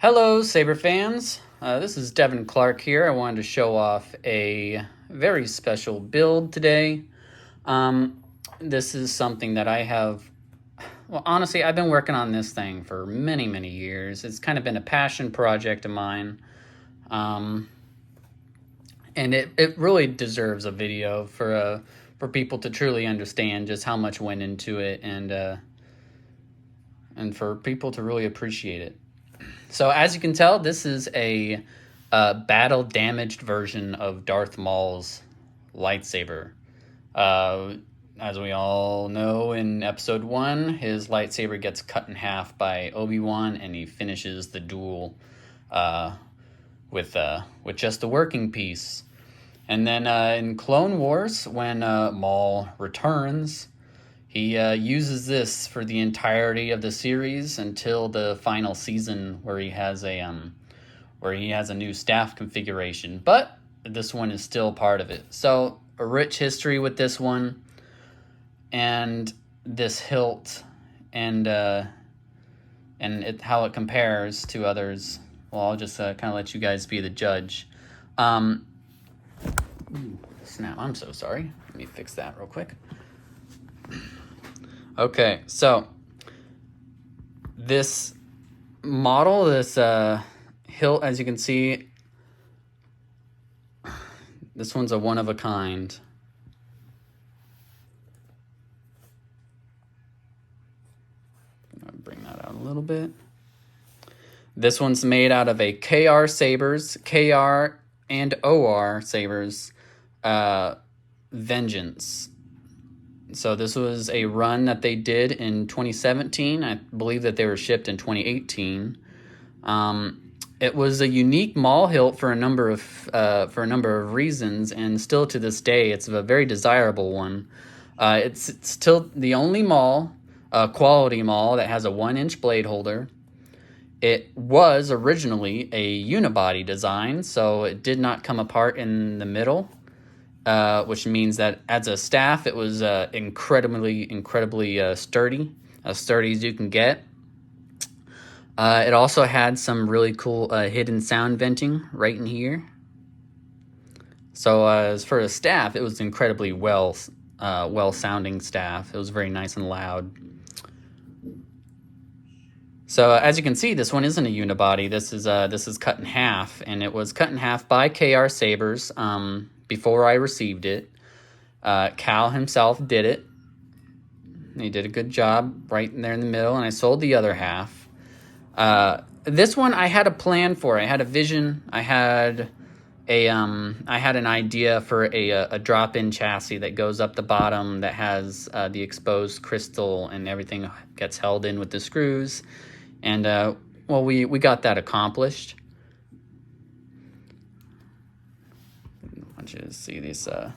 Hello, Saber fans. This is Devin Clark here. I wanted to show off a very special build today. This is something that I have, well, honestly, I've been working on this thing for many, many years. It's kind of been a passion project of mine. And it really deserves a video for people to truly understand just how much went into it and for people to really appreciate it. So as you can tell, this is a battle-damaged version of Darth Maul's lightsaber. As we all know, in Episode 1, his lightsaber gets cut in half by Obi-Wan, and he finishes the duel with just a working piece. And then in Clone Wars, when Maul returns, he uses this for the entirety of the series until the final season, where he has a new staff configuration. But this one is still part of it. So a rich history with this one, and this hilt, and how it compares to others. Well, I'll just kind of let you guys be the judge. Snap! I'm so sorry. Let me fix that real quick. Okay, so this model, this hilt, as you can see, this one's a one of a kind. I'll bring that out a little bit. This one's made out of a KR sabers, KR and OR sabers, Vengeance. So this was a run that they did in 2017. I believe that they were shipped in 2018. It was a unique Maul hilt for a number of reasons, and still to this day, it's a very desirable one. It's still the only Maul, quality Maul, that has a 1-inch blade holder. It was originally a unibody design, so it did not come apart in the middle. Which means that as a staff, it was incredibly sturdy, as sturdy as you can get. It also had some really cool hidden sound venting right in here. So as for a staff, it was incredibly well sounding staff. It was very nice and loud. So as you can see, this one isn't a unibody. This is cut in half, and it was cut in half by KR Sabers. Before I received it, Cal himself did it. He did a good job right in there in the middle, and I sold the other half. This one I had a plan for. I had a vision. I had an idea for a drop-in chassis that goes up the bottom, that has the exposed crystal, and everything gets held in with the screws. And well, we got that accomplished. I want you to see these the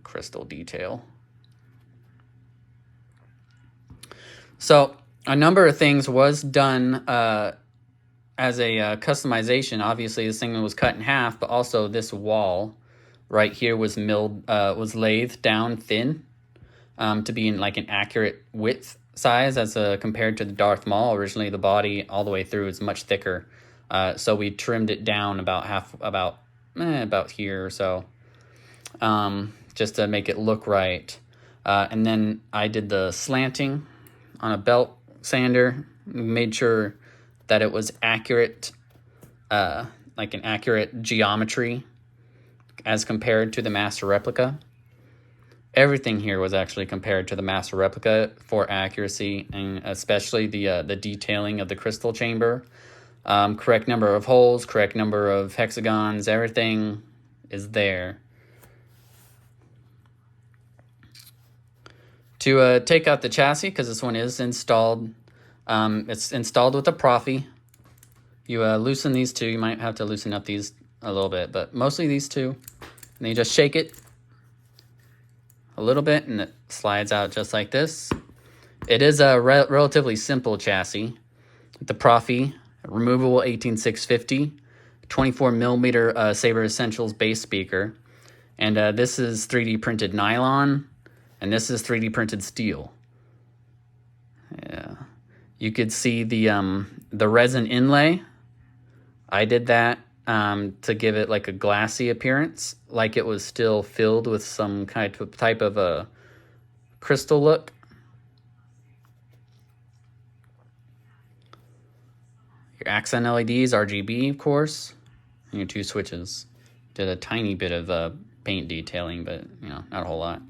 crystal detail. So a number of things was done as a customization. Obviously, this thing was cut in half, but also this wall right here was was lathed down thin to be in like an accurate width size as compared to the Darth Maul. Originally, the body all the way through is much thicker. So we trimmed it down about here or so, just to make it look right. And then I did the slanting on a belt sander, made sure that it was accurate, like an accurate geometry as compared to the master replica. Everything here was actually compared to the master replica for accuracy, and especially the detailing of the crystal chamber. Correct number of holes, correct number of hexagons, everything is there. To take out the chassis, because this one is installed, it's installed with a Profi. You loosen these two. You might have to loosen up these a little bit, but mostly these two. And then you just shake it a little bit, and it slides out just like this. It is a relatively simple chassis. The Profi removable 18650, 24 millimeter Saber Essentials bass speaker, and this is 3D printed nylon, and this is 3D printed steel. Yeah, You could see the resin inlay. I did that to give it like a glassy appearance, like it was still filled with some kind of type of a crystal look. Your accent LEDs, RGB, of course, and your 2 switches. Did a tiny bit of paint detailing, but you know, not a whole lot.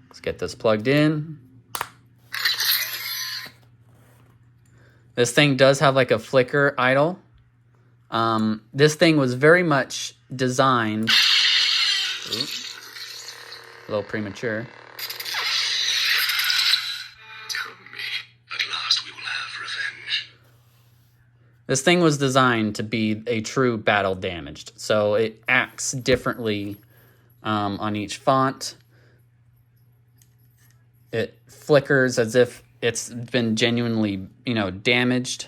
Let's get this plugged in. This thing does have like a flicker idle. This thing was very much designed. Oops, a little premature. This thing was designed to be a true battle damaged, so it acts differently on each font. It flickers as if it's been genuinely, you know, damaged.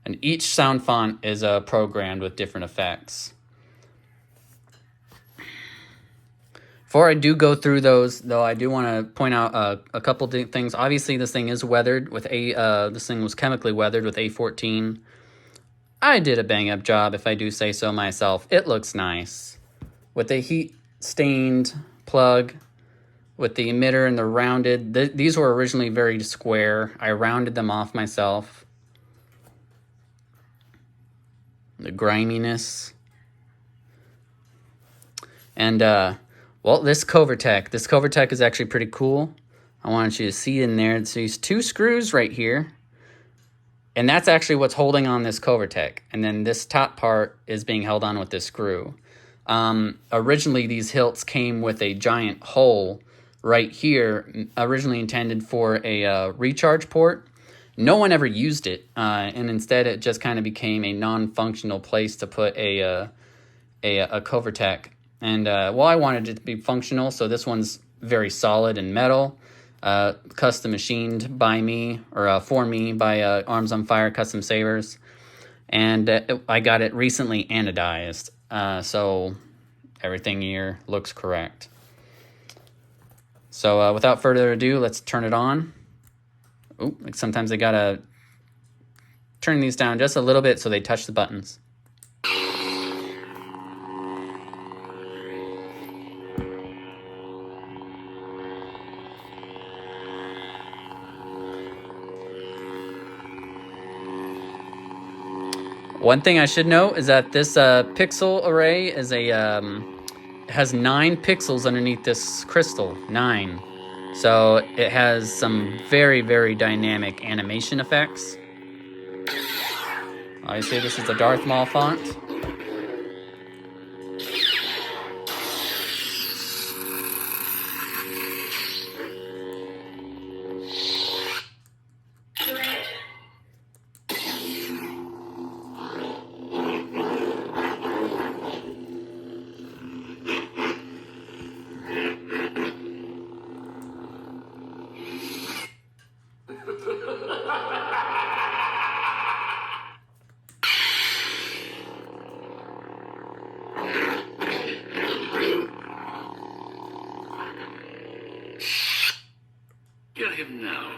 And each sound font is programmed with different effects. Before I do go through those, though, I do want to point out a couple things. Obviously, this thing is weathered with this thing was chemically weathered with A14. I did a bang-up job, if I do say so myself. It looks nice. With a heat-stained plug, with the emitter and the rounded. These were originally very square. I rounded them off myself. The griminess. And, well, this Covertech is actually pretty cool. I wanted you to see in there. It's these 2 screws right here. And that's actually what's holding on this Covertech. And then this top part is being held on with this screw. Originally, these hilts came with a giant hole right here, originally intended for a recharge port. No one ever used it. And instead, it just kind of became a non-functional place to put a Covertech. And, well, I wanted it to be functional, so this one's very solid and metal, custom machined by me, or for me, by Arms on Fire Custom Sabers. And I got it recently anodized, so everything here looks correct. So without further ado, let's turn it on. Ooh, like sometimes I gotta turn these down just a little bit so they touch the buttons. One thing I should note is that this pixel array is has 9 pixels underneath this crystal. 9. So it has some very, very dynamic animation effects. Obviously, this is the Darth Maul font. Get him now.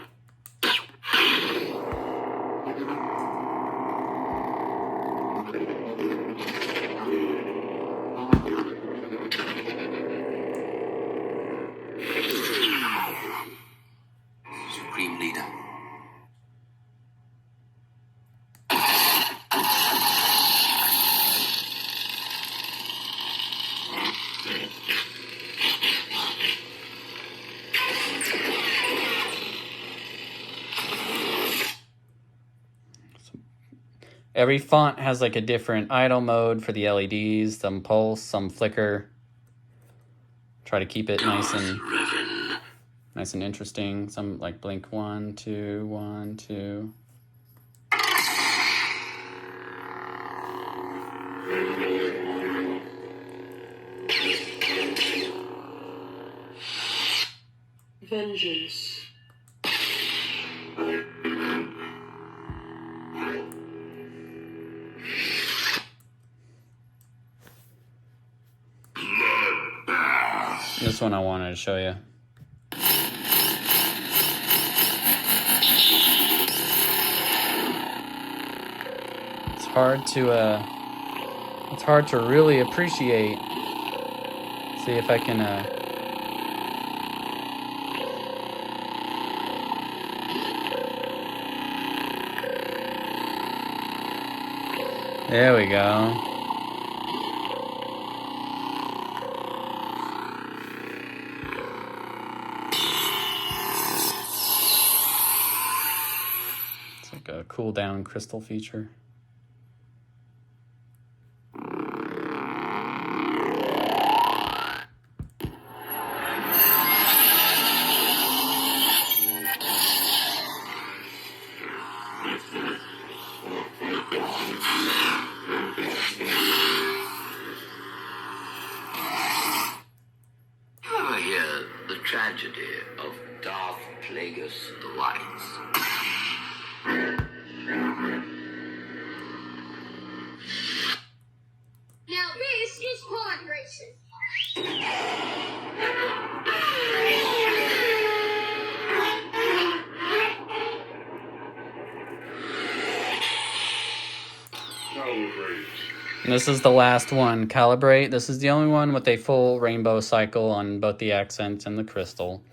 Supreme Leader. Every font has like a different idle mode for the LEDs, some pulse, some flicker. Try to keep it nice and interesting. Some like blink 1, 2, 1, 2. Vengeance. This one I wanted to show you. It's hard to really appreciate. See if I can there we go. It's like a cool down crystal feature. Ever hear the tragedy of Darth Plagueis the Wise? Now this is pod racing. And this is the last one, Calibrate. This is the only one with a full rainbow cycle on both the accent and the crystal.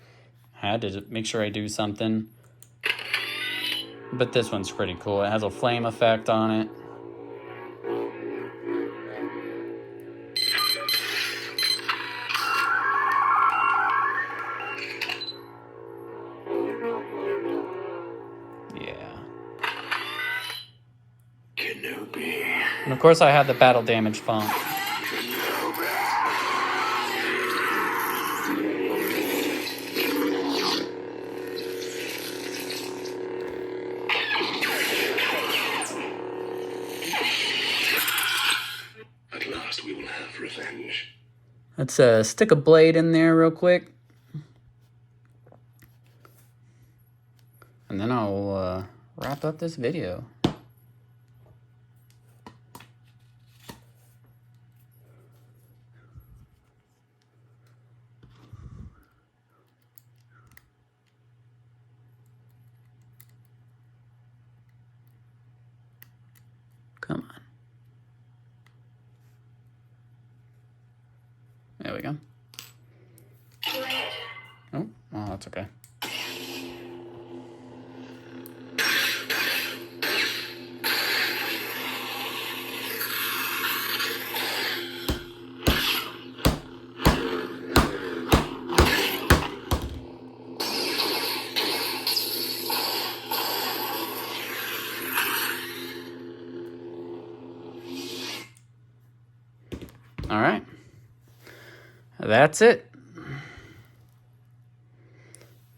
I had to make sure I do something. But this one's pretty cool. It has a flame effect on it. And of course I have the battle damage font. At last we will have revenge. Let's stick a blade in there real quick. And then I'll wrap up this video. Come on. There we go. Oh, well, that's okay. All right. That's it. I'm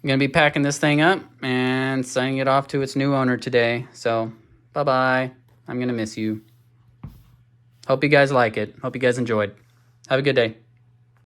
going to be packing this thing up and sending it off to its new owner today. So, bye-bye. I'm going to miss you. Hope you guys like it. Hope you guys enjoyed. Have a good day.